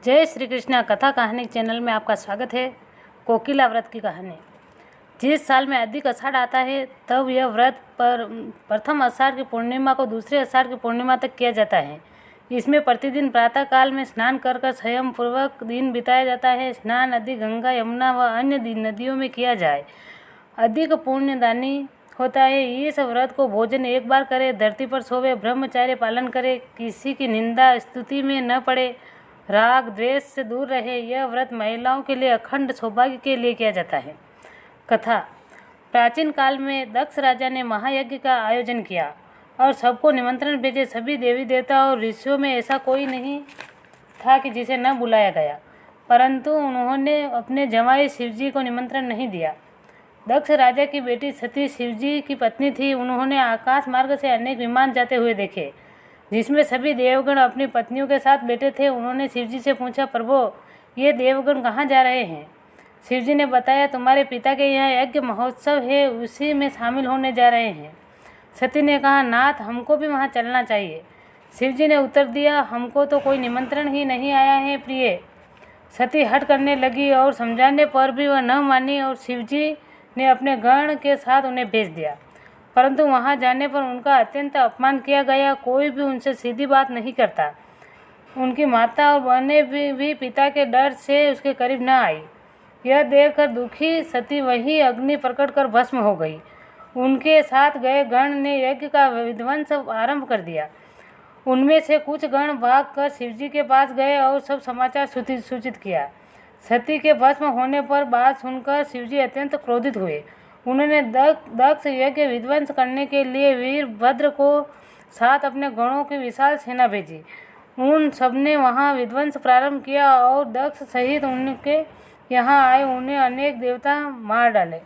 जय श्री कृष्णा कथा कहानी चैनल में आपका स्वागत है। कोकिला व्रत की कहानी। जिस साल में अधिक आषाढ़ आता है तब यह व्रत प्रथम आषाढ़ की पूर्णिमा को दूसरे आषाढ़ की पूर्णिमा तक किया जाता है। इसमें प्रतिदिन प्रातः काल में स्नान कर संयम पूर्वक दिन बिताया जाता है। स्नान नदी गंगा यमुना व अन्य नदियों में किया जाए अधिक पुण्यदानी होता है। इस व्रत को भोजन एक बार करे, धरती पर सोवे, ब्रह्मचर्य पालन करे, किसी की निंदा स्तुति में न पड़े, राग द्वेष से दूर रहे। यह व्रत महिलाओं के लिए अखंड सौभाग्य के लिए किया जाता है। कथा। प्राचीन काल में दक्ष राजा ने महायज्ञ का आयोजन किया और सबको निमंत्रण भेजे। सभी देवी देवता और ऋषियों में ऐसा कोई नहीं था कि जिसे न बुलाया गया, परंतु उन्होंने अपने जमाई शिवजी को निमंत्रण नहीं दिया। दक्ष राजा की बेटी सती शिवजी की पत्नी थी। उन्होंने आकाश मार्ग से अनेक विमान जाते हुए देखे, जिसमें सभी देवगण अपनी पत्नियों के साथ बैठे थे। उन्होंने शिवजी से पूछा, प्रभु, ये देवगण कहाँ जा रहे हैं? शिवजी ने बताया, तुम्हारे पिता के यहाँ यज्ञ महोत्सव है, उसी में शामिल होने जा रहे हैं। सती ने कहा, नाथ, हमको भी वहाँ चलना चाहिए। शिवजी ने उत्तर दिया, हमको तो कोई निमंत्रण ही नहीं आया है प्रिय। सती हट करने लगी और समझाने पर भी वह न मानी और शिवजी ने अपने गण के साथ उन्हें भेज दिया, परंतु वहां जाने पर उनका अत्यंत अपमान किया गया। कोई भी उनसे सीधी बात नहीं करता। उनकी माता और बहनें भी पिता के डर से उसके करीब न आई। यह देखकर दुखी सती वहीं अग्नि प्रकट कर भस्म हो गई। उनके साथ गए गण ने यज्ञ का विध्वंस आरंभ कर दिया। उनमें से कुछ गण भाग कर शिवजी के पास गए और सब समाचार सूचित किया। सती के भस्म होने पर बात सुनकर शिवजी अत्यंत क्रोधित हुए। उन्होंने दक्ष यज्ञ विध्वंस करने के लिए वीरभद्र को साथ अपने गणों की विशाल सेना भेजी। उन सबने वहां विध्वंस प्रारंभ किया और दक्ष सहित उनके यहाँ आए उन्हें अनेक देवता मार डाले।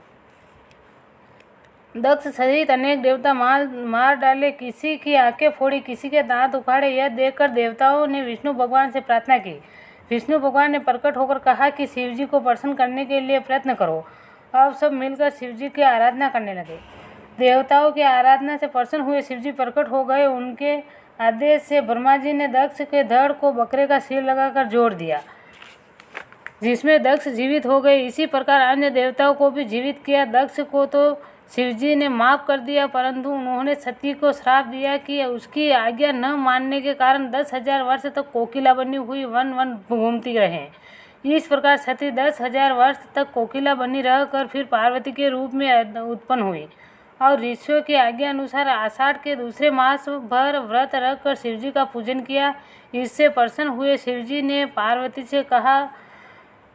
दक्ष सहित अनेक देवता मार डाले, किसी की आंखें फोड़ी, किसी के दांत उखाड़े। यह देखकर देवताओं ने विष्णु भगवान से प्रार्थना की। विष्णु भगवान ने प्रकट होकर कहा कि शिवजी को प्रसन्न करने के लिए प्रयत्न करो। अब सब मिलकर शिवजी की आराधना करने लगे। देवताओं की आराधना से प्रसन्न हुए शिवजी प्रकट हो गए। उनके आदेश से ब्रह्मा जी ने दक्ष के धड़ को बकरे का सिर लगाकर जोड़ दिया, जिसमें दक्ष जीवित हो गए। इसी प्रकार अन्य देवताओं को भी जीवित किया। दक्ष को तो शिवजी ने माफ कर दिया, परंतु उन्होंने सती को श्राप दिया कि उसकी आज्ञा न मानने के कारण 10,000 वर्ष तक कोकिला बनी हुई वन वन घूमती रहें। इस प्रकार सती 10,000 वर्ष तक कोकिला बनी रहकर फिर पार्वती के रूप में उत्पन्न हुई और ऋषियों की आज्ञा अनुसार आषाढ़ के दूसरे मास भर व्रत रखकर शिवजी का पूजन किया। इससे प्रसन्न हुए शिवजी ने पार्वती से कहा,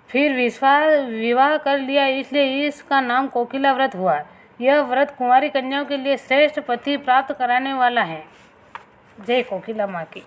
फिर विवाह कर लिया, इसलिए इसका नाम कोकिला व्रत हुआ। यह व्रत कुंवारी कन्याओं के लिए श्रेष्ठ पति प्राप्त कराने वाला है। जय कोकिला माँ की।